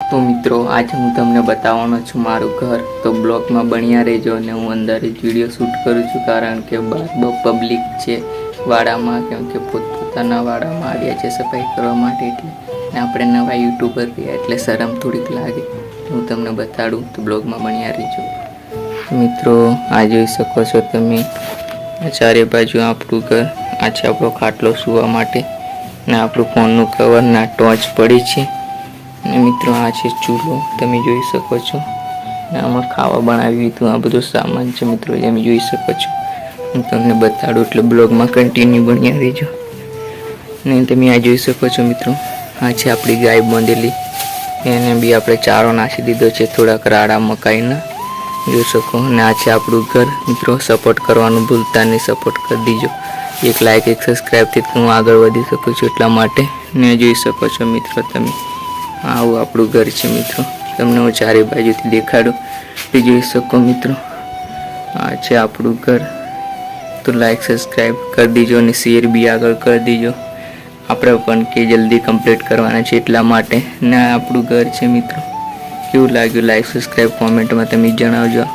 તો મિત્રો આજે હું તમને બતાવવાનો છું મારું ઘર। તો બ્લોગમાં બન્યા રહેજો અને હું અંદર જ વિડીયો શૂટ કરું છું કારણ કે બહાર બહુ પબ્લિક છે વાડામાં, કેમ કે પોતપોતાના વાડામાં આવ્યા છે સફાઈ કરવા માટે, એટલે આપણે નવા યુટ્યુબર રહ્યા એટલે શરમ થોડીક લાગે। હું તમને બતાડું તો બ્લોગમાં બન્યા રહેજો। મિત્રો આ જોઈ શકો છો તમે, ચારે બાજુ આપણું ઘર, આ છે આપણો ખાટલો સૂવા માટે ને આપણું ફોનનું કવર ના ટોચ પડી છે ને મિત્રો આ છે ચૂલો, તમે જોઈ શકો છો ને આમાં ખાવા બનાવ્યું હતું, આ બધો સામાન છે મિત્રો, તમે જોઈ શકો છો। હું તમને બતાડું એટલે બ્લોગમાં કન્ટિન્યુ બન્યા રહેજો। ને તમે આ જોઈ શકો છો મિત્રો, આ છે આપણી ગાય બાંધેલી, એને બી આપણે ચારો નાખી દીધો છે થોડાક રાડા મકાઈના, જોઈ શકો। અને આ છે આપણું ઘર મિત્રો, સપોર્ટ કરવાનું ભૂલતા નહીં, સપોર્ટ કરી દીજો, એક લાઈક એક સબસ્ક્રાઈબથી હું આગળ વધી શકું છું એટલા માટે। ને જોઈ શકો છો મિત્રો તમે, આવું આપણું ઘર છે મિત્રો, તમને હું ચારે બાજુથી દેખાડું તો જોઈ શકો મિત્રો, આ છે આપણું ઘર। તો લાઈક સબસ્ક્રાઈબ કરી દીજો અને શેર બી આગળ કરી દીજો, આપણે પણ કે જલ્દી કમ્પ્લીટ કરવાના છે એટલા માટે। ને આપણું ઘર છે મિત્રો, કેવું લાગ્યું લાઈક સબસ્ક્રાઈબ કોમેન્ટમાં તમે જણાવજો।